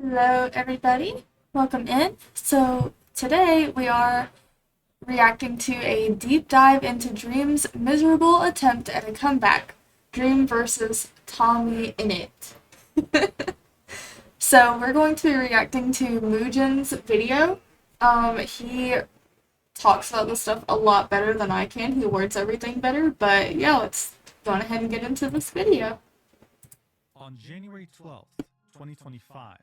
Hello, everybody. Welcome in. So, today we are reacting to a deep dive into Dream's miserable attempt at a comeback. Dream versus TommyInnit. So, we're going to be reacting to Mujin's video. He talks about this stuff a lot better than I can. He words everything better, but yeah, let's go ahead and get into this video. On January 12th, 2025,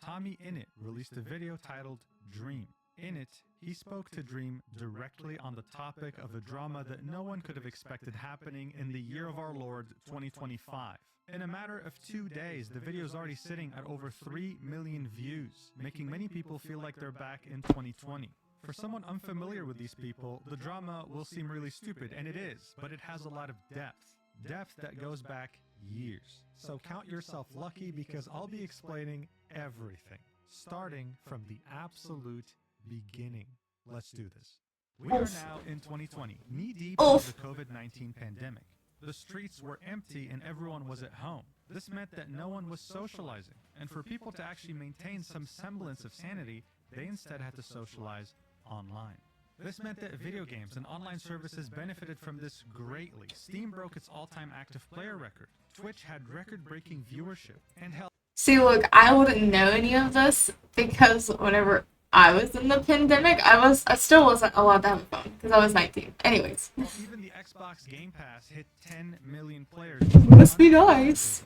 TommyInnit released a video titled Dream. In it, he spoke to Dream directly on the topic of the drama that no one could have expected happening in the year of our Lord 2025. In a matter of 2 days, the video is already sitting at over 3 million views, making many people feel like they're back in 2020. For someone unfamiliar with these people, the drama will seem really stupid, and it is, but it has a lot of depth. Depth that goes back years. So count yourself lucky because I'll be explaining everything, starting from the absolute beginning. Let's do this. We are now in 2020, knee-deep in the COVID-19 pandemic. The streets were empty and everyone was at home. This meant that no one was socializing, and for people to actually maintain some semblance of sanity, they instead had to socialize online. This meant that video games and online services benefited from this greatly. Steam broke its all-time active player record. Twitch had record-breaking viewership, and hell, See, look, I wouldn't know any of this because whenever I was in the pandemic, I still wasn't allowed to have a phone because I was 19. Anyways. even the Xbox Game Pass hit 10 million players. Must be nice.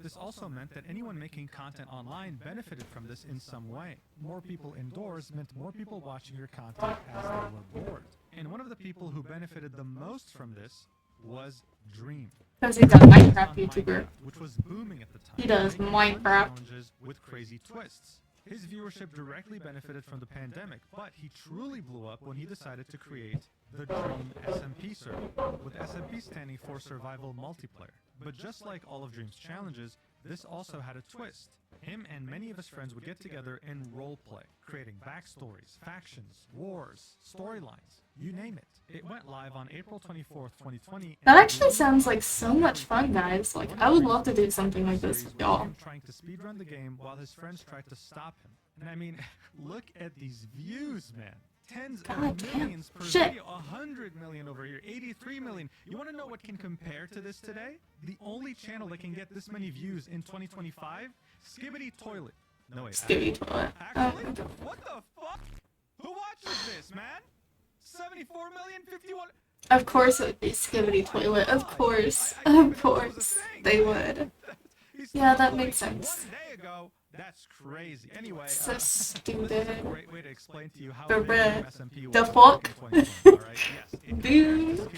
This also meant that anyone making content online benefited from this in some way. More people indoors meant more people watching your content as they were bored. And one of the people who benefited the most from this was Dream. Because he's a Minecraft YouTuber. Which was booming at the time. He does Minecraft challenges with crazy twists. His viewership directly benefited from the pandemic, but he truly blew up when he decided to create the Dream SMP server, with SMP standing for Survival Multiplayer. But just like all of Dream's challenges, this also had a twist. Him and many of his friends would get together and roleplay, creating backstories, factions, wars, storylines, you name it. It went live on April 24th, 2020. That actually sounds like so much fun, guys. Like, I would love to do something like this with y'all. Trying to speedrun the game while his friends tried to stop him. And I mean, look at these views, man. Tens of millions per video, 100 million over here, 83 million. You want to know what can compare to this today? The only channel that can get this many views in 2025? Skibbity Toilet. No, wait. Skibbity Toilet. Actually, what the fuck? Who watches this, man? 74 million, 51... Of course it would be Skibbity Toilet. Of course. Of course. They would. Yeah, that makes sense. That's crazy. Anyway, so stupid. This is a great way to explain to you how the SMP was the fuck? Dude.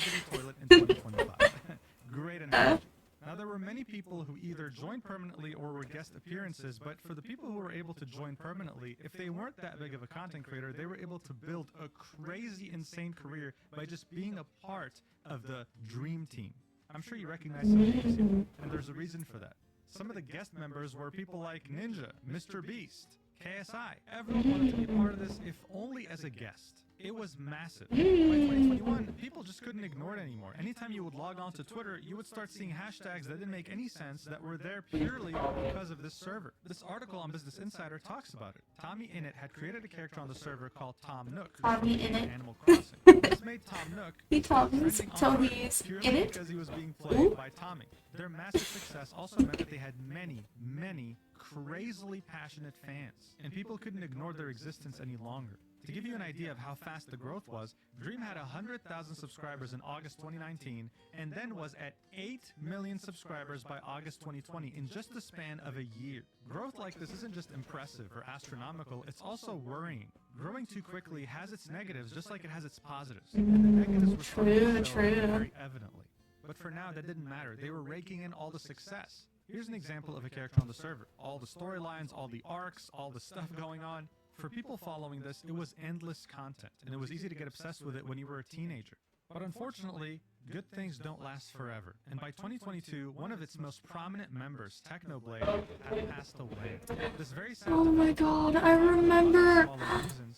Great analogy. Now, there were many people who either joined permanently or were guest appearances, but for the people who were able to join permanently, if they weren't that big of a content creator, they were able to build a crazy, insane career by just being a part of the Dream Team. I'm sure you recognize some names here, and there's a reason for that. Some of the guest members were people like Ninja, Mr. Beast, KSI. Everyone wanted to be a part of this, if only as a guest. It was massive. By 2021, people just couldn't ignore it anymore. Anytime you would log on to Twitter, you would start seeing hashtags that didn't make any sense that were there purely because of this server. This article on Business Insider talks about it. TommyInnit had created a character on the server called Tom Nook, TommyInnit. Animal Crossing. This made Tom Nook he talks till he's in it. because he was being played by Tommy. Their massive success also meant that they had many, many crazily passionate fans, and people couldn't ignore their existence any longer. To give you an idea of how fast the growth was, Dream had 100,000 subscribers in August 2019, and then was at 8 million subscribers by August 2020 in just the span of a year. Growth like this isn't just impressive or astronomical, it's also worrying. Growing too quickly has its negatives just like it has its positives. And the negatives were True. very evidently. But for now, that didn't matter. They were raking in all the success. Here's an example of a character on the server. All the storylines, all the arcs, all the stuff going on. For people following this, it was endless content, and it was easy to get obsessed with it when you were a teenager. But unfortunately, good things don't last forever. And by 2022, one of its most prominent members, Technoblade, had passed away. This very sad Oh my god, I remember.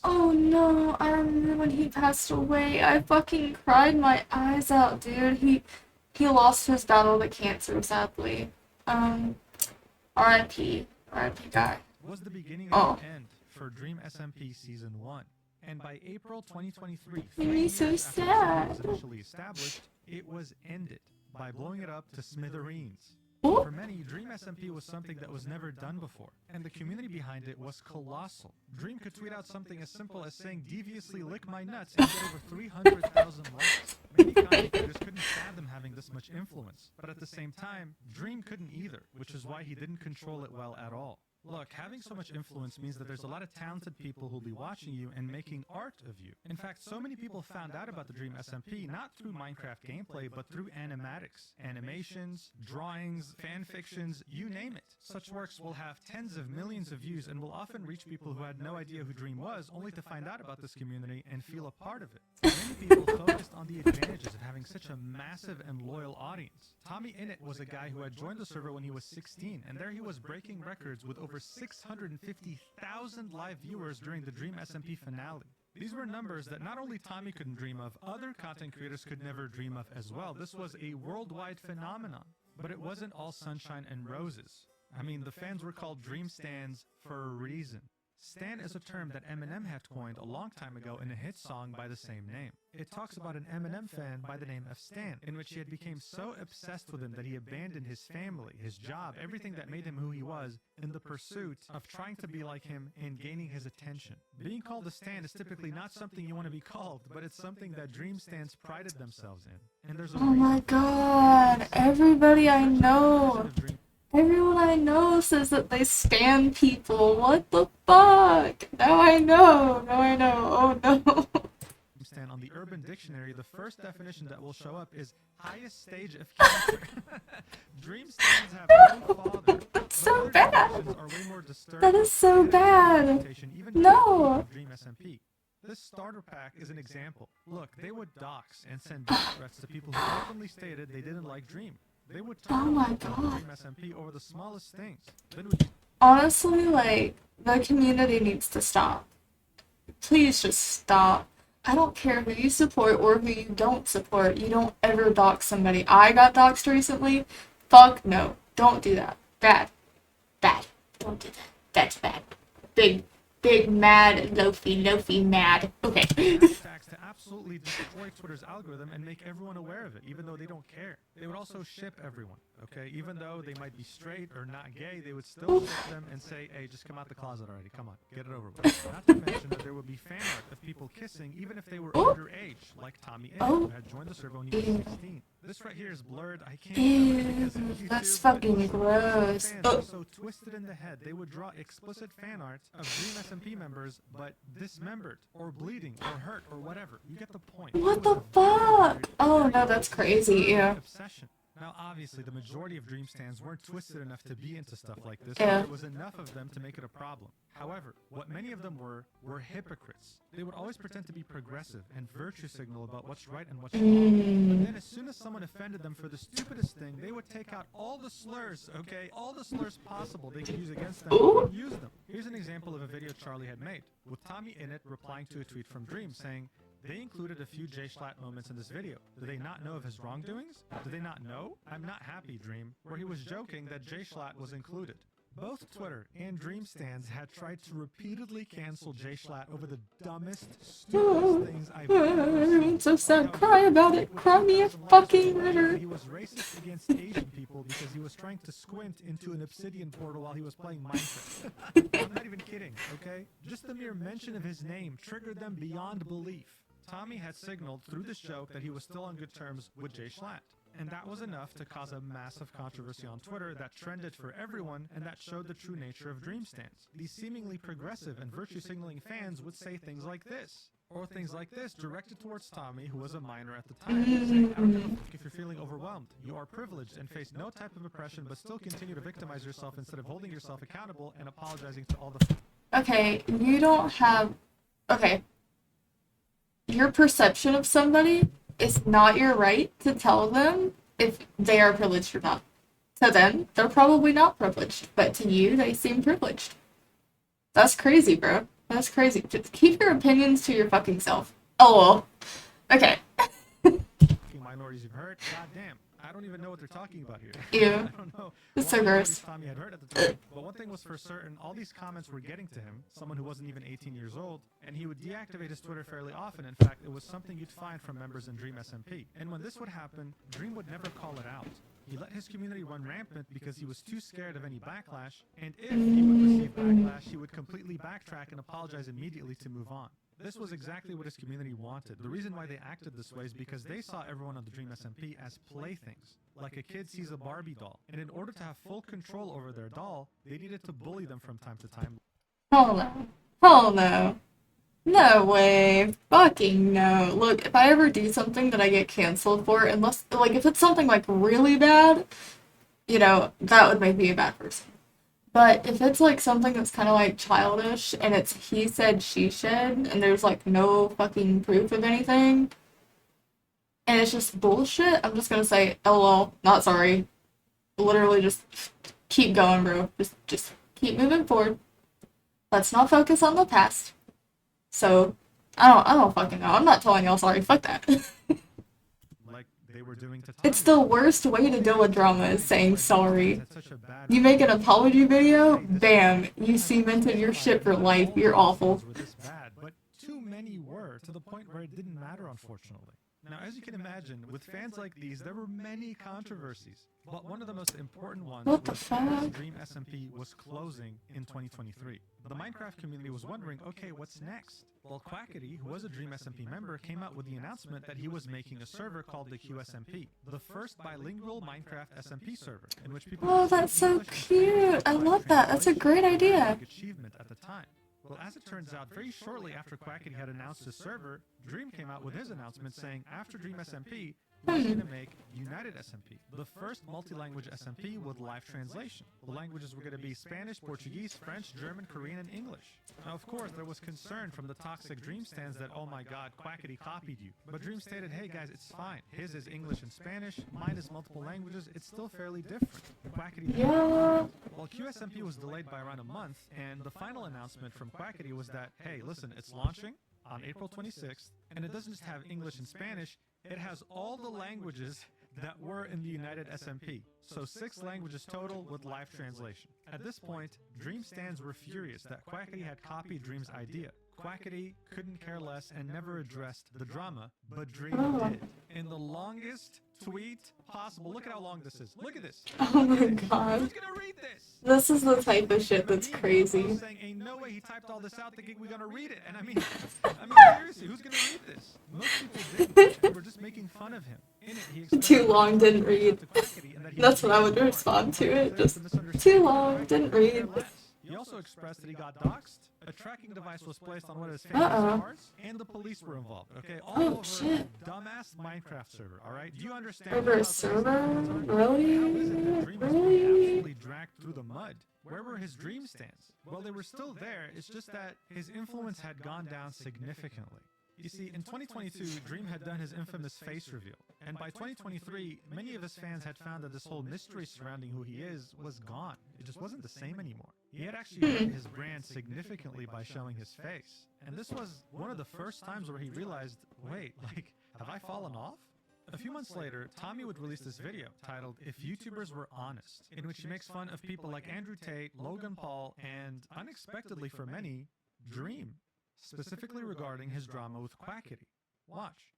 Oh no, I remember when he passed away. I fucking cried my eyes out, dude. He lost his battle to cancer, sadly. R.I.P. R.I.P. guy. was the beginning Oh. of the end for Dream SMP Season 1. And by April 2023, Made me so years after the series was sad. initially established, it was ended by blowing it up to smithereens. Oh. For many, Dream SMP was something that was never done before, and the community behind it was colossal. Dream could tweet out something as simple as saying deviously lick my nuts and get over 300,000 likes. Many content creators couldn't fathom having this much influence, but at the same time, Dream couldn't either, which is why he didn't control it well at all. Look, having so much influence means that there's a lot of talented people who'll be watching you and making art of you. In fact, so many people found out about the Dream SMP not through Minecraft gameplay, but through animatics, animations, drawings, fan fictions, you name it. Such works will have tens of millions of views and will often reach people who had no idea who Dream was, only to find out about this community and feel a part of it. Many people focused on the advantages of having such a massive and loyal audience. TommyInnit was a guy who had joined the server when he was 16, and there he was breaking records with over 650,000 live viewers during the Dream SMP finale. These were numbers that not only Tommy couldn't dream of, other content creators could never dream of as well. This was a worldwide phenomenon. But it wasn't all sunshine and roses. I mean, the fans were called Dream Stans for a reason. Stan is a term that Eminem had coined a long time ago in a hit song by the same name. It talks about an Eminem fan by the name of Stan, in which he had become so obsessed with him that he abandoned his family, his job, everything that made him who he was, in the pursuit of trying to be like him and gaining his attention. Being called a Stan is typically not something you want to be called, but it's something that Dream Stans prided themselves in. And there's a Oh my god, everybody I know. Dream Everyone I know says that they stan people. What the fuck? Now I know. Now I know. Oh no. Stan on the Urban Dictionary, the first definition that will show up is highest stage of character. Dream Stans have no father. That's but so other bad. definitions are way more disturbing. That is so bad. Even No. of Dream SMP. This starter pack is an example. Look, they would dox and send death threats to people who openly stated they didn't like Dream. They would Oh my turn on god. Dream SMP over the smallest things. Then would Honestly, like, the community needs to stop. Please just stop. I don't care who you support or who you don't support. You don't ever dox somebody. I got doxed recently. Fuck no. Don't do that. Bad. Bad. Don't do that. That's bad. Big mad, loafy mad. Okay. hashtags to absolutely destroy Twitter's algorithm and make everyone aware of it, even though they don't care. They would also ship everyone, okay? Even though they might be straight or not gay, they would still ship them and say, hey, just come out the closet already. Come on, get it over with. Not to mention that there would be fan art of people kissing, even if they were underage, like TommyInnit, who had joined the server when he was 16. This right here is blurred. I can't Ew, that's fucking gross. fans were so twisted in the head, they would draw explicit fan art of Dream SMP members, but dismembered, or bleeding, or hurt, or whatever. You get the point. What the fuck? Oh no, that's crazy. Yeah. Obsession. Now, obviously, the majority of Dream Stans weren't twisted enough to be into stuff like this, Yeah. but there was enough of them to make it a problem. However, what many of them were hypocrites. They would always pretend to be progressive and virtue signal about what's right and what's wrong. But then as soon as someone offended them for the stupidest thing, they would take out all the slurs, okay? All the slurs possible they could use against them and use them. Here's an example of a video Charlie had made, with TommyInnit replying to a tweet from Dream saying, they included a few J-Schlatt moments in this video. Do they not know of his wrongdoings? Do they not know? I'm not happy, Dream, where he was joking that J-Schlatt was included. Both Twitter and Dream Stans had tried to repeatedly cancel J-Schlatt over the dumbest, stupidest things I've ever seen. I'm so sad. Cry about it. Cry me a fucking river. He was racist against Asian people because he was trying to squint into an obsidian portal while he was playing Minecraft. I'm not even kidding, okay? Just the mere mention of his name triggered them beyond belief. Tommy had signaled through this joke that he was still on good terms with J-Schlatt. And that was enough to cause a massive controversy on Twitter that trended for everyone and that showed the true nature of Dream Stans. These seemingly progressive and virtue-signaling fans would say things like this. Or things like this directed towards Tommy, who was a minor at the time, saying, I don't give a fuck if you're feeling overwhelmed. You are privileged and face no type of oppression, but still continue to victimize yourself instead of holding yourself accountable and apologizing to all the... Okay, you don't have... Okay. Your perception of somebody is not your right to tell them if they are privileged or not. To them, they're probably not privileged, but to you, they seem privileged. That's crazy, bro. That's crazy. Just keep your opinions to your fucking self. Oh well. Okay. minorities you've heard. Goddamn. I don't even know what they're talking about here. Ew. I don't know. It's so what gross. Tommy had heard at the time. But one thing was for certain, all these comments were getting to him, someone who wasn't even 18 years old, and he would deactivate his Twitter fairly often. In fact, it was something you'd find from members in Dream SMP. And when this would happen, Dream would never call it out. He let his community run rampant because he was too scared of any backlash, and if he would receive backlash, he would completely backtrack and apologize immediately to move on. This was exactly what his community wanted. The reason why they acted this way is because they saw everyone on the Dream SMP as playthings, like a kid sees a Barbie doll. And in order to have full control over their doll, they needed to bully them from time to time. Oh no. Oh no. No way. Fucking no. Look, if I ever do something that I get canceled for, unless, like, if it's something, like, really bad, you know, that would make me a bad person. But if it's, like, something that's kind of, like, childish, and it's he said, she said, and there's, like, no fucking proof of anything, and it's just bullshit, I'm just gonna say, LOL, not sorry. Literally just keep going, bro. Just keep moving forward. Let's not focus on the past. So, I don't fucking know. I'm not telling y'all sorry. Fuck that. Like they were doing to Tommy. It's the worst way to deal with drama is saying sorry. You make an apology video, bam, you cemented your shit for life. You're awful. But too many were, to the point where it didn't matter, unfortunately. Now, as you can imagine, with fans like these, there were many controversies. But one of the most important ones What the was fuck? as Dream SMP was closing in 2023. The Minecraft community was wondering, okay, what's next? Well, Quackity, who was a Dream SMP member, came out with the announcement that he was making a server called the QSMP, the first bilingual Minecraft SMP server, in which people... Oh, that's so cute. I love that. That's a great idea. ...achievement at the time. Well, as it turns out, very shortly after Quackity had announced his server, Dream came out with his announcement saying, after Dream SMP, we're going to make United SMP, the first multi-language SMP with live translation. The languages were going to be Spanish, Portuguese, French, German, Korean, and English. Now, of course, there was concern from the toxic Dream stands that, oh my god, Quackity copied you. But Dream stated, hey guys, it's fine. His is English and Spanish, mine is multiple languages, it's still fairly different. Quackity... Yeah. Well, QSMP was delayed by around a month, and the final announcement from Quackity was that, hey, listen, it's launching on April 26th, and it doesn't just have English and Spanish, it has all the languages that were in the United SMP. So 6 languages total with live translation. At this point, Dream stands were furious that Quackity had copied Dream's idea. Quackity couldn't care less and never addressed the drama, but Dream did. In the longest tweet possible. Look at how long this is. Look at this. Oh my god. Who's gonna read this? This is the type of shit that's crazy. Saying, ain't no way he typed all this out thinking we're gonna read it. And I mean seriously, who's gonna read this? Most people didn't. They were just making fun of him. In it, he expressed Too long, didn't read. That's what I would respond to it. Just too long, didn't read. He also expressed that he got doxxed, a tracking device was placed on one of his favorite cars, and the police were involved. Okay, all over shit. a dumbass Minecraft server. All right, do you understand? Over a server? Really? Really? Absolutely dragged through the mud. Where were his dream stands? Well, they were still there. It's just that his influence had gone down significantly. You see, in 2022, Dream had done his infamous face reveal, and by 2023, many of his fans had found that this whole mystery surrounding who he is was gone. It just wasn't the same anymore. He had actually hurt his brand significantly by showing his face, and this was one of the first times where he realized, wait, like, have I fallen off? A few months later, Tommy would release this video titled If YouTubers Were Honest, in which he makes fun of people like Andrew Tate, Logan Paul, and, unexpectedly for many, Dream, specifically regarding his drama with Quackity. Watch.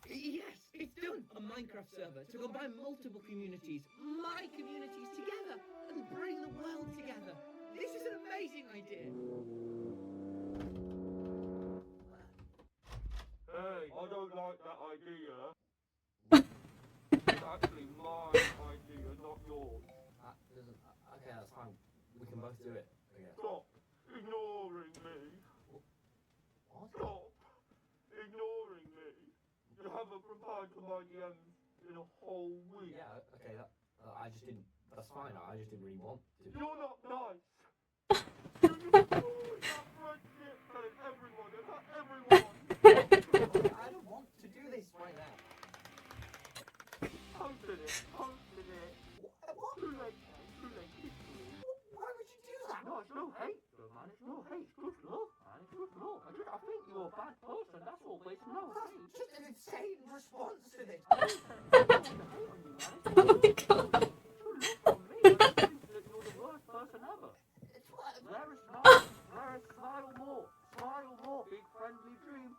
Yes, it's done! A Minecraft server to combine multiple communities, my communities together, and bring the world together. This is an amazing idea! Hey, I don't like that idea. It's actually my idea, not yours. Okay, that's fine. We can both do it, I guess. Stop ignoring me. What? Stop ignoring me. You haven't replied to my DMs in a whole week. Yeah, okay, I just didn't... That's fine, I just didn't really want to. You're not nice. You always have red shit telling everyone about everyone. I don't want to do this right now. Posted it. Posted it. What? Too late, man. Too late. It's true. Why would you do that? No, it's no hate, though, man. It's no hate. It's just love, man. It's just love. I think you're a bad person. That's all, but it's no, just an insane response to this. Oh my god. You look at me, I think that you're the worst person ever. It's what? There is smile more. Smile more, big friendly dream.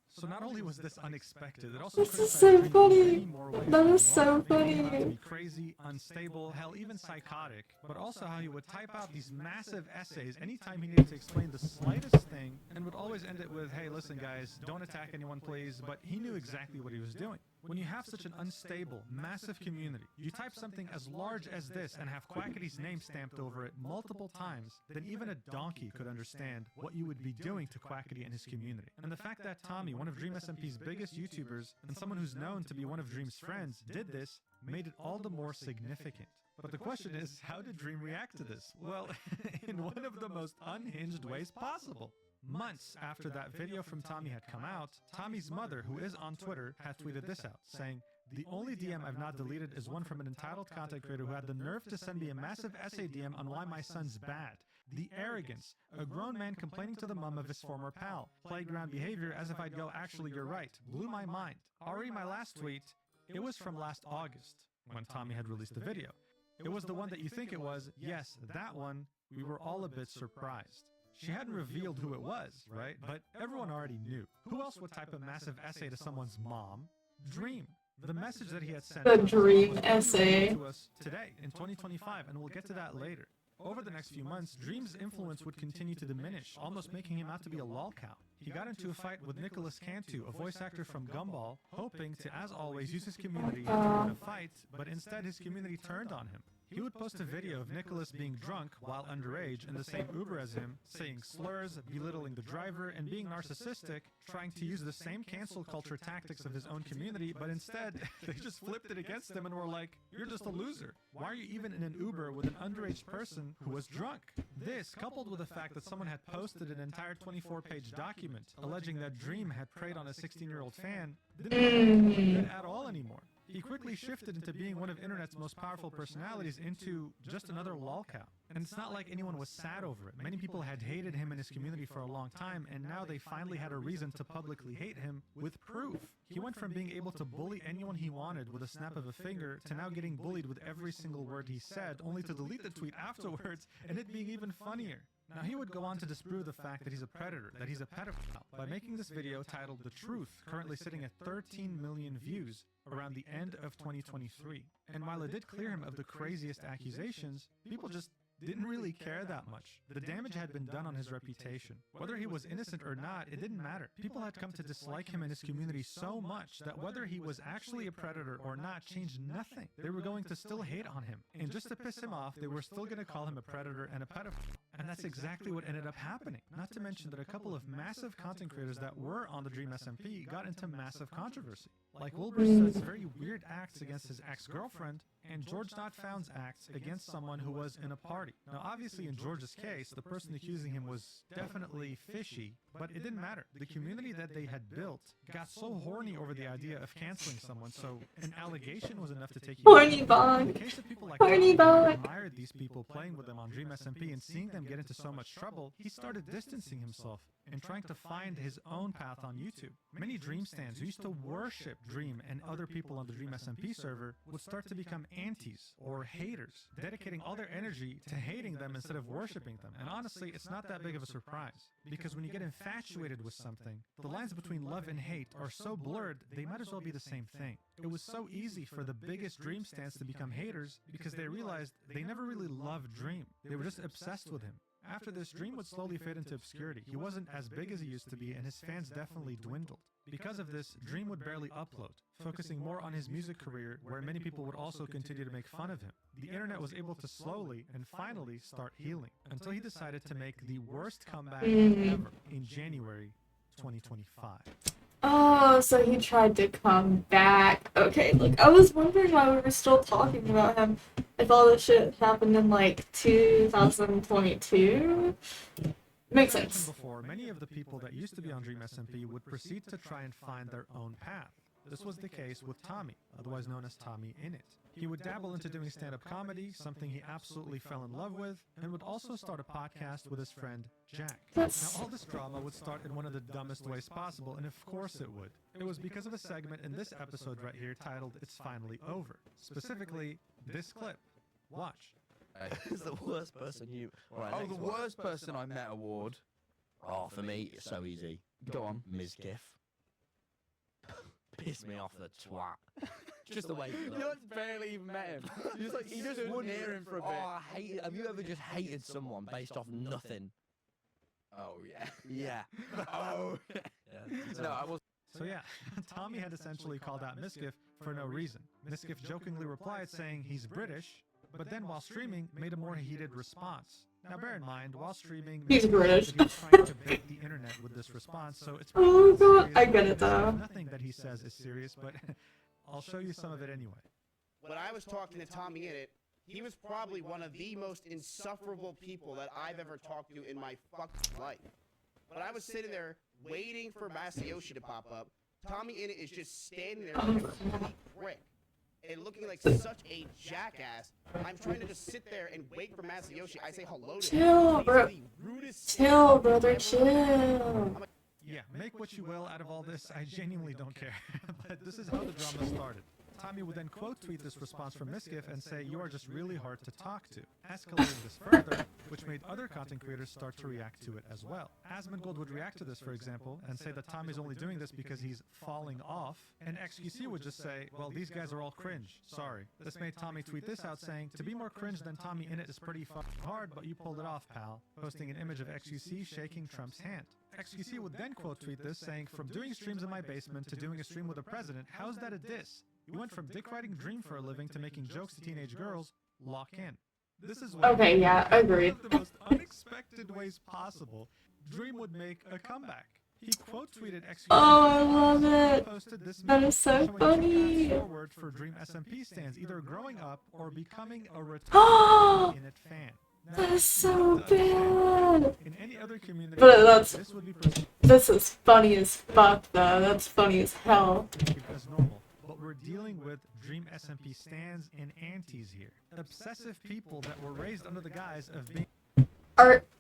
So not only was this unexpected, it also This is criticized so Dream in funny. many more ways That than is so one, making him out to funny. be crazy, unstable, hell, even psychotic, but also how he would type out these massive essays anytime he needed to explain the slightest thing, and would always end it with, hey, listen guys, don't attack anyone please, but he knew exactly what he was doing. When you have such an unstable, massive community, you type something as large as this and have Quackity's name stamped over it multiple times, then even a donkey could understand what you would be doing to Quackity and his community. And the fact that Tommy, one of DreamSMP's biggest YouTubers, and someone who's known to be one of Dream's friends, did this, made it all the more significant. But the question is, how did Dream react to this? Well, in one of the most unhinged ways possible. Months after that video from Tommy had come out, Tommy's mother, who is on Twitter, had tweeted this out, saying, "The only DM I've not deleted is one from an entitled content creator who had the nerve to send me a massive essay DM on why my son's bad. The arrogance. A grown man complaining to the mum of his former pal. Playground behavior as if I'd go, actually you're right. Blew my mind. Already my last tweet, it was from last August, when Tommy had released the video. It was the one that you think it was. Yes, that one. We were all a bit surprised." She hadn't revealed who it was, right? But everyone already knew. Who else would type a massive essay to someone's mom? Dream. The message that he had sent The us Dream was essay. to us today, in 2025, and we'll get to that later. Over the next few months, Dream's influence would continue to diminish, almost making him out to be a lolcow. He got into a fight with Nicholas Cantu, a voice actor from Gumball, hoping to, as always, use his community to win a fight, but instead his community turned on him. He would post a video of Nicholas being drunk while underage in the same Uber as him, saying slurs, belittling the driver, and being narcissistic, trying to use the same cancel culture tactics of his own community, but instead, they just flipped it against him and were like, "You're just a loser. Why are you even in an Uber with an underage person who was drunk?" This, coupled with the fact that someone had posted an entire 24-page document alleging that Dream had preyed on a 16-year-old fan, didn't look good at all anymore. He quickly shifted into being one of internet's most powerful personalities into just another lolcow. And it's not like anyone was sad over it. Many people had hated him and his community for a long time, and now they finally had a reason to publicly hate him with proof. He went from being able to bully anyone he wanted with a snap of a finger to now getting bullied with every single word he said, only to delete the tweet afterwards, and it being even funnier. Now, he would go on to disprove the fact that he's a predator, that he's a pedophile, by making this video titled The Truth, currently sitting at 13 million views around the end of 2023. And while it did clear him of the craziest accusations, people just didn't really care that much. The damage had been done on his reputation. Whether he was innocent or not, it didn't matter. People had come to dislike him and his community so much that whether he was actually a predator or not changed nothing. They were going to still hate on him. And just to piss him off, they were still going to call him a predator and a pedophile. And that's exactly what ended up happening. Not to mention that a couple of massive content creators that were on the Dream SMP got into massive controversy. Like Wilbur's very weird acts against his ex-girlfriend, and George Not Found's acts against someone who was in a party. Now, obviously, in George's case, the person accusing him was definitely fishy, but it didn't matter. The community that they had built got so horny over the idea of canceling someone, so an allegation was enough to take you. Horny In bong. the case of people like Horny Tommy, who bong. admired these people playing with them on Dream SMP and seeing them get into so much trouble, he started distancing himself and trying to find his own path on YouTube. Many Dream stans who used to worship Dream and other people on the Dream SMP server would start to become antis or haters, dedicating all their energy to hating them instead of worshiping them. And honestly, it's not that big of a surprise, because when you get infatuated with something, the lines between love and hate are so blurred, they might as well be the same thing. It was so easy for the biggest Dream stans to become haters because they realized they never really loved Dream. They were just obsessed with him. After this, Dream would slowly fade into obscurity. He wasn't as big as he used to be, and his fans definitely dwindled. Because of this, Dream would barely upload, focusing more on his music career, where many people would also continue to make fun of him. The internet was able to slowly and finally start healing, until he decided to make the worst comeback ever in January 2025. Oh, so he tried to come back. Okay, like, I was wondering why we were still talking about him if all this shit happened in, like, 2022. Makes As I mentioned sense. before, many of the people that used to be on Dream SMP would proceed to try and find their own path. This was the case with Tommy, otherwise known as TommyInnit. He would dabble into doing stand-up comedy, something he absolutely fell in love with, and would also start a podcast with his friend, Jack. Now, all this drama would start in one of the dumbest ways possible, and of course it would. It was because of a segment in this episode right here titled It's Finally Over. Specifically, this clip. Watch. Who's the worst person you... Right, Oh, next the one. worst person I met award. Oh, for me, it's so easy. Go on. Ms. Giff. Piss me off, the twat. Just the way he You looks. know, barely even met him. You just wouldn't near him for a bit. Oh, I hate it. Have you ever just hated someone based off nothing? Oh, yeah. Yeah. Oh. Yeah. No, I was. So yeah, Tommy had essentially called out Miskiff for no reason. Miskiff jokingly replied saying he's British, but then while streaming made a more heated response. Now bear in mind, while streaming, He's Miskiff British. said he was trying to bait the internet with this response, so it's Oh probably god, serious, I get but it though. Nothing that he says is serious, but I'll show you some of it anyway. When I was talking to TommyInnit, he was probably one of the most insufferable people that I've ever talked to in my fucking life. But I was sitting there waiting for Masayoshi to pop up. TommyInnit is just standing there like a complete prick and looking like such a jackass. I'm trying to just sit there and wait for Masayoshi. I say hello to him. Chill, He's bro. the rudest Chill, thing brother, I've ever heard. chill. Yeah, make what you will out of all this, I genuinely don't care. But this is how the drama started. Tommy would then quote tweet this response from Miskiff and say, "You are just really hard to talk to," escalating this further, which made other content creators start to react to it as well. Asmongold would react to this, for example, and say that Tommy's only doing this because he's falling off, and XQC would just say, "Well, these guys are all cringe, sorry." This made Tommy tweet this out saying, "To be more cringe than TommyInnit is pretty fucking hard, but you pulled it off, pal," posting an image of XQC shaking Trump's hand. XQC would then quote tweet this saying, "From doing streams in my basement to doing a stream with a president, how's that a diss? You went from dick riding Dream for a living to making jokes to teenage girls. Lock in." This is when, Okay, yeah, agreed. one of the most unexpected ways possible, Dream would make a comeback. He quote tweeted XQC. Oh, I love it. Posted this That meme is so showing two funny. paths forward for Dream SMP stands, either growing up or becoming a returning Innit fan. Now, That is so bad. in any other community, But that's- this would be perceived This is funny as fuck, though. That's funny as hell. as normal. But we're dealing with Dream SMP stands and antis here. Obsessive people that were raised under the guise of being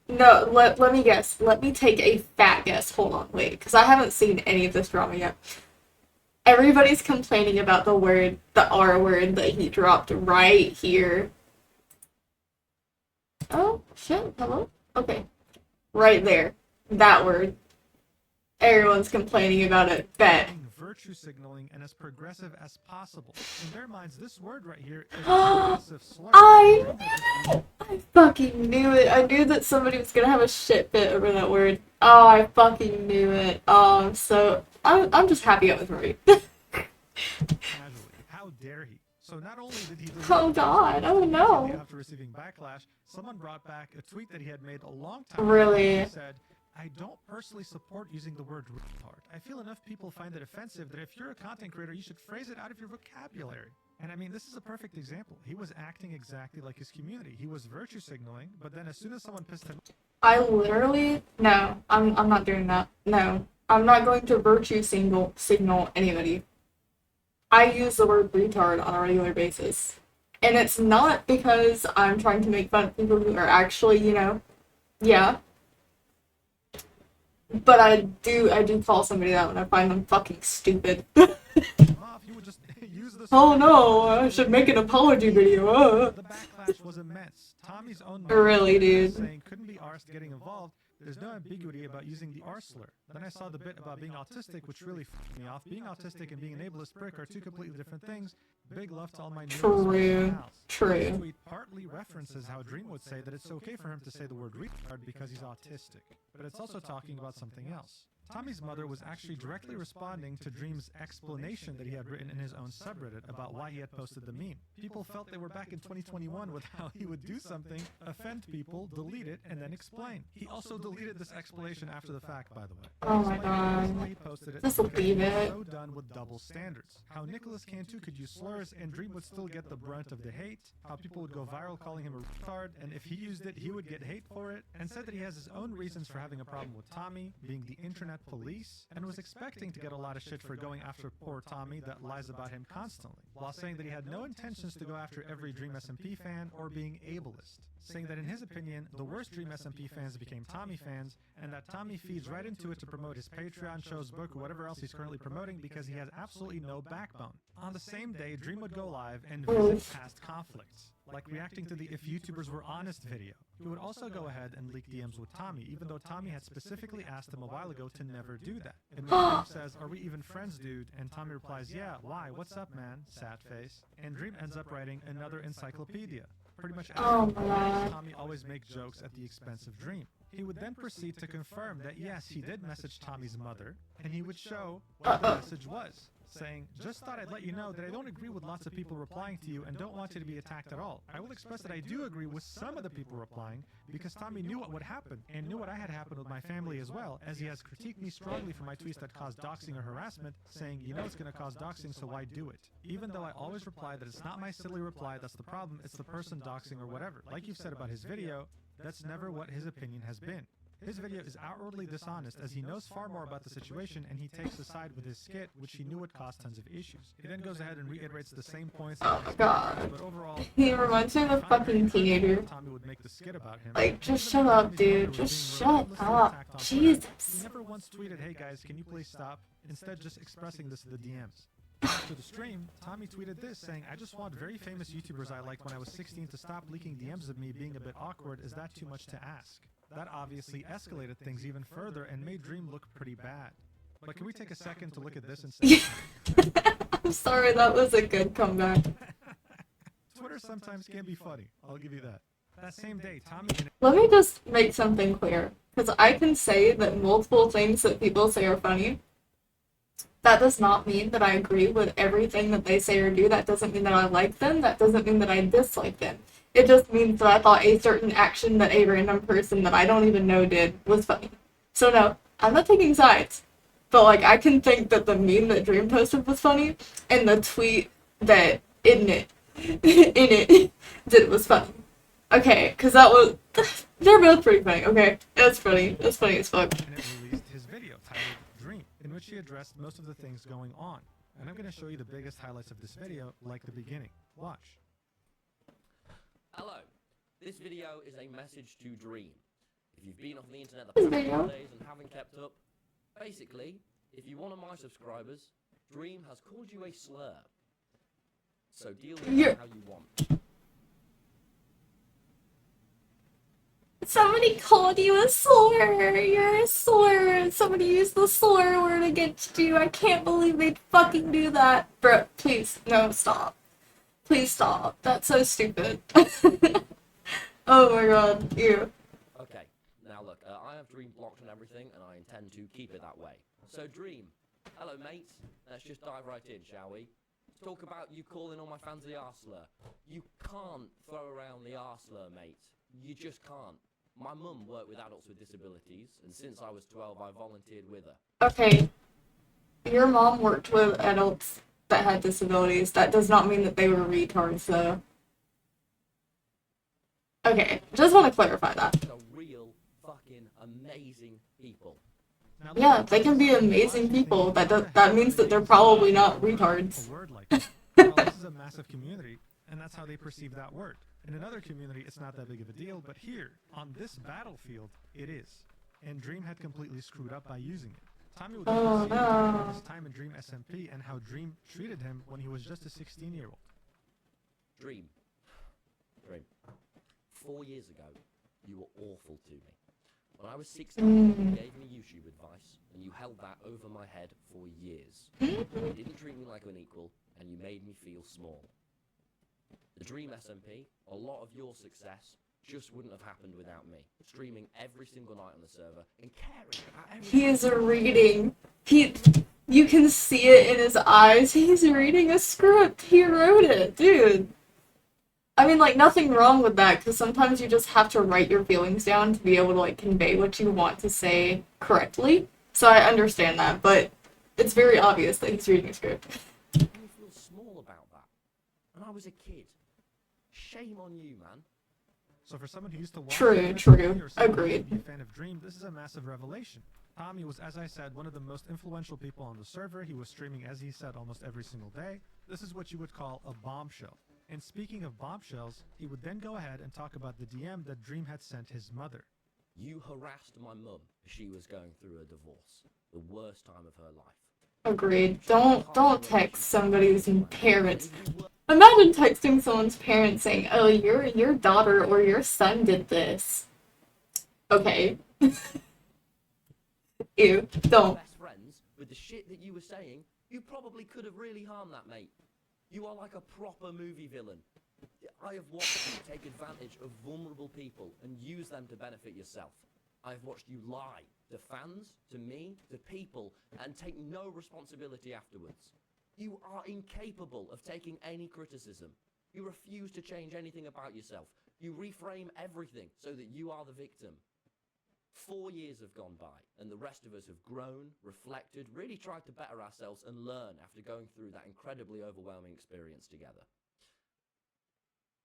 No, let me guess. Let me take a fat guess. Hold on, wait, because I haven't seen any of this drama yet. Everybody's complaining about the R word that he dropped right here. Oh, shit, hello? Okay. Right there. That word. Everyone's complaining about it. Bet. being virtue signaling and as progressive as possible. In their minds, this word right here is a progressive slur. I fucking knew it. I knew that somebody was gonna have a shit fit over that word. Oh, I fucking knew it. Oh, I'm just happy I was right. Casually. How dare he? So not only did he delete Oh god, oh no. after receiving backlash, someone brought back a tweet that he had made a long time Really? ago. He said, "I don't personally support using the word retard. I feel enough people find it offensive that if you're a content creator, you should phrase it out of your vocabulary." And I mean, this is a perfect example. He was acting exactly like his community. He was virtue signaling, but then as soon as someone pissed him I literally no, I'm not doing that. No. I'm not going to virtue signal anybody. I use the word retard on a regular basis. And it's not because I'm trying to make fun of people who are actually, yeah. But I do call somebody that when I find them fucking stupid. off, he would just use this. Oh no, I should make an apology video. The backlash was immense. Tommy's own Really, dude. saying couldn't be arsed getting involved. There's no ambiguity about using the R slur. Then I saw the bit about being autistic, which really f***ed me off. Being autistic and being an ableist prick are two completely different things. Big love to all my True. True. This tweet partly references how Dream would say that it's okay for him to say the word retard because he's autistic. But it's also talking about something else. Tommy's mother was actually directly responding to Dream's explanation that he had written in his own subreddit about why he had posted the meme. People felt they were back in 2021 with how he would do something, offend people, delete it, and then explain. He also deleted this explanation after the fact, by the way. Oh my Explaining the reason god. why he posted it This'll because be he was it. so done with double standards. How Nicholas Cantu could use slurs and Dream would still get the brunt of the hate. How people would go viral calling him a retard, and if he used it, he would get hate for it. And said that he has his own reasons for having a problem with Tommy, being the internet at police and was expecting to get a lot of shit for going after poor Tommy that lies about him constantly, while saying that he had no intentions to go after every Dream SMP fan or being ableist, saying that in his opinion, the worst Dream SMP fans became Tommy fans, and that Tommy feeds right into it to promote his Patreon, shows, book, or whatever else he's currently promoting because he has absolutely no backbone. On the same day, Dream would go live and visit past conflicts, like reacting to the If YouTubers Were Honest video. He would also go ahead and leak DMs with Tommy, even though Tommy had specifically asked him a while ago to never do that. And when Dream says, "Are we even friends, dude?" and Tommy replies, "Yeah, why? What's up, man?" Sad face. And Dream ends up writing another encyclopedia. Pretty much Tommy always make jokes at the expense of Dream. He would then proceed to confirm that yes, he did message Tommy's mother, and he would show what the message was, saying, "Just thought I'd let you know that I don't agree with lots of people replying to you and don't want you to be attacked at all. I will express that I do agree with some of the people replying because Tommy knew what would happen and knew what I had happened with my family as well, as he has critiqued me strongly for my tweets that caused doxing or harassment, saying, you know it's going to cause doxing, so why do it? Even though I always reply that it's not my silly reply that's the problem, it's the person doxing or whatever. Like you've said about his video, that's never what his opinion has been. His video is outwardly dishonest as he knows far more about the situation and he takes a side with his skit, which he knew would cause tons of issues. He then goes ahead and reiterates the same points. Oh god. But overall, He reminds me of a fucking teenager. Tommy would make the skit about him. Like, just shut up, dude. Just shut up. Jesus. He never once tweeted, "Hey guys, can you please stop?" Instead, just expressing this to the DMs. After the stream, Tommy tweeted this, saying, "I just want very famous YouTubers I liked when I was 16 to stop leaking DMs of me being a bit awkward. Is that too much to ask?" That obviously escalated things even further and made Dream look pretty bad. But can we take a second to look at this instead? I'm sorry, that was a good comeback. Twitter sometimes can be funny, I'll give you that. That same day, Tommy... Let me just make something clear, because I can say that multiple things that people say are funny. That does not mean that I agree with everything that they say or do. That doesn't mean that I like them. That doesn't mean that I dislike them. It just means that I thought a certain action that a random person that I don't even know did was funny. So no, I'm not taking sides. But like, I can think that the meme that Dream posted was funny, and the tweet that Innit did was funny. Okay, because that was... They're both pretty funny, okay? That's funny. That's funny as fuck. And it released his video titled Dream, in which he addressed most of the things going on. And I'm going to show you the biggest highlights of this video, like the beginning. Watch. Hello, this video is a message to Dream. If you've been off the internet the past couple days and haven't kept up, basically, if you're one of my subscribers, Dream has called you a slur. So deal with it how you want. Somebody called you a slur. You're a slur. Somebody used the slur word against you. I can't believe they'd fucking do that. Bro, please, no, stop. Please stop. That's so stupid. Oh my god, ew. Okay, now look, I have Dream blocked and everything, and I intend to keep it that way. So Dream, hello mates, let's just dive right in, shall we? Let's talk about you calling all my fans the arslur. You can't throw around the arslur, mate. You just can't. My mum worked with adults with disabilities, and since I was 12, I volunteered with her. Okay, your mom worked with adults that had disabilities. That does not mean that they were retards, though. Okay, just want to clarify that. They're real fucking amazing people. Yeah, they can be amazing people. That means that they're probably not retards. A word like that. Well, this is a massive community, and that's how they perceive that word. In another community, it's not that big of a deal, but here, on this battlefield, it is. And Dream had completely screwed up by using it. Tommy would about his time in Dream SMP and how Dream treated him when he was just a 16-year-old. Dream. 4 years ago, you were awful to me. When I was 16, you gave me YouTube advice, and you held that over my head for years. You didn't treat me like an equal, and you made me feel small. The Dream SMP, a lot of your success just wouldn't have happened without me. Streaming every single night on the server and caring about everything. He is reading. You can see it in his eyes. He's reading a script. He wrote it, dude. I mean, like, nothing wrong with that, because sometimes you just have to write your feelings down to be able to, like, convey what you want to say correctly. So I understand that, but it's very obvious that he's reading a script. I feel small about that. And I was a kid. Shame on you, man. So for someone who used to watch True, or agreed. be a fan of Dream, this is a massive revelation. Tommy was, as I said, one of the most influential people on the server. He was streaming, as he said, almost every single day. This is what you would call a bombshell. And speaking of bombshells, he would then go ahead and talk about the DM that Dream had sent his mother. You harassed my mum as she was going through a divorce. The worst time of her life. Agreed. Don't text somebody's parents. Imagine texting someone's parents saying, "Oh, your daughter or your son did this." Okay. Ew. Don't. Best friends with the shit that you were saying, you probably could have really harmed that mate. You are like a proper movie villain. I have watched you take advantage of vulnerable people and use them to benefit yourself. I have watched you lie to fans, to me, to people, and take no responsibility afterwards. You are incapable of taking any criticism. You refuse to change anything about yourself. You reframe everything so that you are the victim. 4 years have gone by, and the rest of us have grown, reflected, really tried to better ourselves and learn after going through that incredibly overwhelming experience together.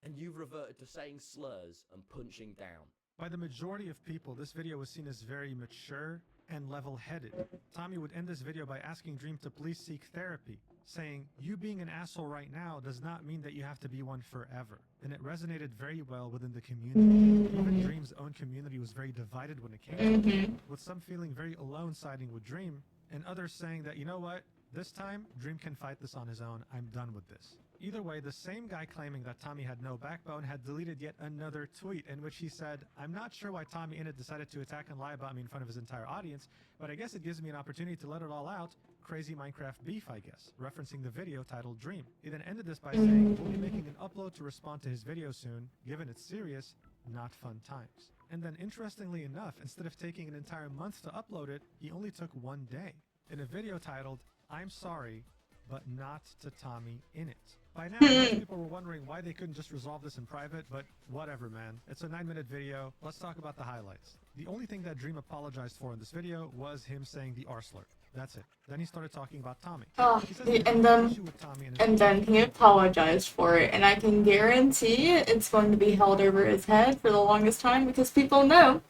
And you've reverted to saying slurs and punching down. By the majority of people, this video was seen as very mature and level-headed. Tommy would end this video by asking Dream to please seek therapy, saying, "You being an asshole right now does not mean that you have to be one forever." And it resonated very well within the community. Even Dream's own community was very divided when it came to it, with some feeling very alone siding with Dream, and others saying that, you know what, this time, Dream can fight this on his own, I'm done with this. Either way, the same guy claiming that Tommy had no backbone had deleted yet another tweet in which he said, "I'm not sure why TommyInnit decided to attack and lie about me in front of his entire audience, but I guess it gives me an opportunity to let it all out. Crazy Minecraft beef, I guess," referencing the video titled Dream. He then ended this by saying, "We'll be making an upload to respond to his video soon, given it's serious, not fun times." And then interestingly enough, instead of taking an entire month to upload it, he only took 1 day, in a video titled, "I'm sorry, but not to TommyInnit." By now, most people were wondering why they couldn't just resolve this in private, but whatever, man. It's a 9-minute video. Let's talk about the highlights. The only thing that Dream apologized for in this video was him saying the R slur. That's it. Then he started talking about Tommy. He says he And had an issue with Tommy and then he apologized for it, and I can guarantee it's going to be held over his head for the longest time because people know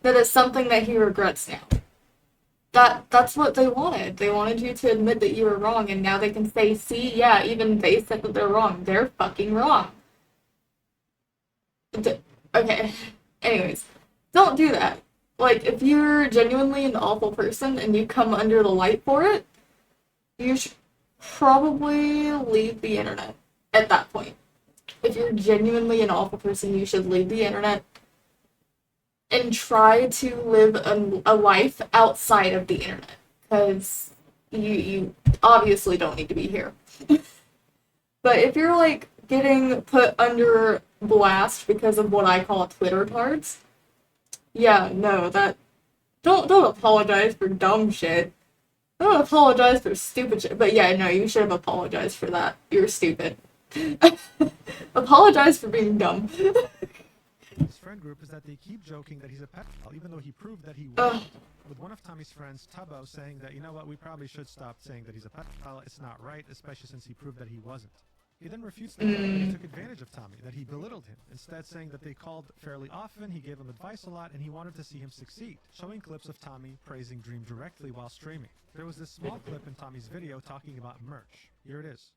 that it's something that he regrets now. That's what they wanted. They wanted you to admit that you were wrong, and now they can say, "See, yeah, even they said that they're wrong. They're fucking wrong." Okay. Anyways, don't do that. Like, if you're genuinely an awful person and you come under the light for it, you should probably leave the internet at that point. If you're genuinely an awful person, you should leave the internet and try to live a life outside of the internet, because you obviously don't need to be here. But if you're, like, getting put under blast because of what I call Twitter tards, yeah, no, don't apologize for dumb shit. Don't apologize for stupid shit. But yeah, no, you should have apologized for that. You're stupid. Apologize for being dumb. his friend group is that they keep joking that he's a pedophile, even though he proved that he wasn't. With one of Tommy's friends, Tubbo, saying that, you know what, we probably should stop saying that he's a pedophile. It's not right, especially since he proved that he wasn't. He then refutes the claim that he took advantage of Tommy, that he belittled him, instead saying that they called fairly often, he gave him advice a lot, and he wanted to see him succeed, showing clips of Tommy praising Dream directly while streaming. There was this small clip in Tommy's video talking about merch. Here it is.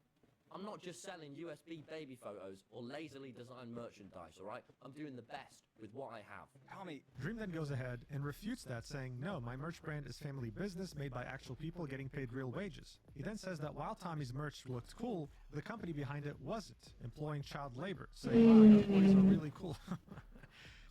I'm not just selling USB baby photos or lazily designed merchandise, alright? I'm doing the best with what I have. Tommy. Dream then goes ahead and refutes that, saying, no, my merch brand is family business made by actual people getting paid real wages. He then says that while Tommy's merch looked cool, the company behind it wasn't, employing child labor, saying, wow, your employees are really cool.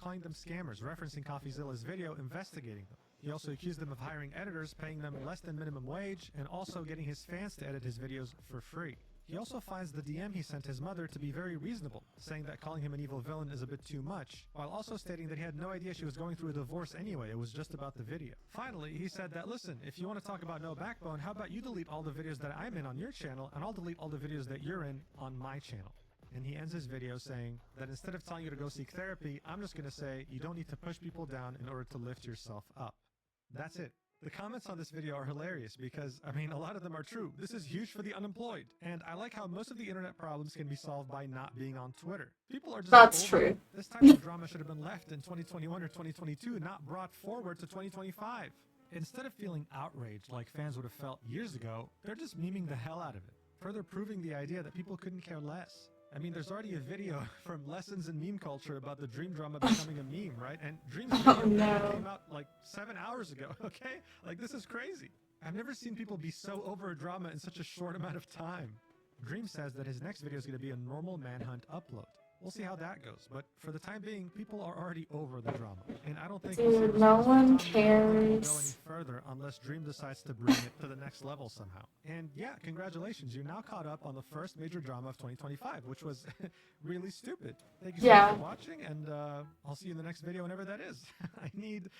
Calling them scammers, referencing CoffeeZilla's video investigating them. He also accused them of hiring editors, paying them less than minimum wage, and also getting his fans to edit his videos for free. He also finds the DM he sent his mother to be very reasonable, saying that calling him an evil villain is a bit too much, while also stating that he had no idea she was going through a divorce anyway, it was just about the video. Finally, he said that, listen, if you want to talk about no backbone, how about you delete all the videos that I'm in on your channel, and I'll delete all the videos that you're in on my channel. And he ends his video saying that instead of telling you to go seek therapy, I'm just going to say you don't need to push people down in order to lift yourself up. That's it. The comments on this video are hilarious because, I mean, a lot of them are true. This is huge for the unemployed. And I like how most of the internet problems can be solved by not being on Twitter. People are just That's over true. it. This type of drama should have been left in 2021 or 2022, not brought forward to 2025. Instead of feeling outraged like fans would have felt years ago, they're just memeing the hell out of it, further proving the idea that people couldn't care less. I mean, there's already a video from Lessons in Meme Culture about the Dream drama becoming a meme, right? And Dream's video came out like 7 hours ago, okay? Like, this is crazy. I've never seen people be so over a drama in such a short amount of time. Dream says that his next video is going to be a normal manhunt upload. We'll see how that goes, but for the time being, people are already over the drama, and I don't think Dude, no one go cares. any further unless Dream decides to bring it to the next level somehow. And yeah, congratulations, you're now caught up on the first major drama of 2025, which was really stupid. Thank you so much for watching, and I'll see you in the next video whenever that is. I need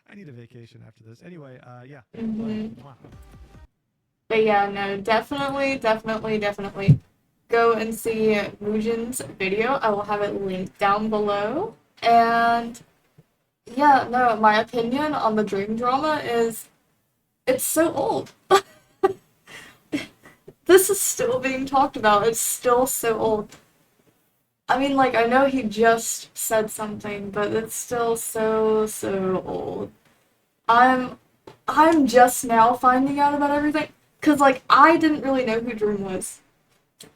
a vacation after this. Anyway, yeah. But yeah, no, definitely go and see Mujin's video. I will have it linked down below. And yeah, no, my opinion on the Dream drama is it's so old. This is still being talked about. It's still so old. I mean, like, I know he just said something, but it's still so old. I'm just now finding out about everything. Cause like I didn't really know who Dream was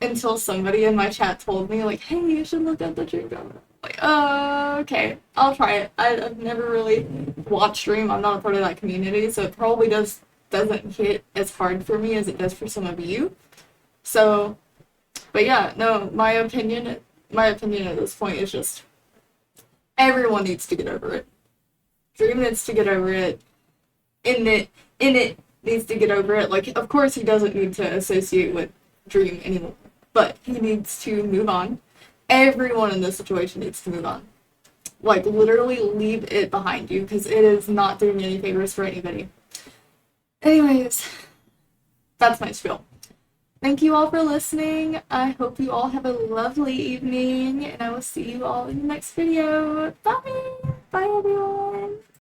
until somebody in my chat told me, like, hey, you should look at the Dream drama. Like, okay, I'll try it. I've never really watched Dream. I'm not a part of that community, so it probably doesn't hit as hard for me as it does for some of you. So, but yeah, no, my opinion at this point is just everyone needs to get over it. Dream needs to get over it. Innit needs to get over it. Like, of course he doesn't need to associate with Dream anymore, but he needs to move on. Everyone in this situation needs to move on. Like, literally leave it behind you, because it is not doing any favors for anybody. Anyways, that's my spiel. Thank you all for listening. I hope you all have a lovely evening, and I will see you all in the next video. Bye! Bye, everyone!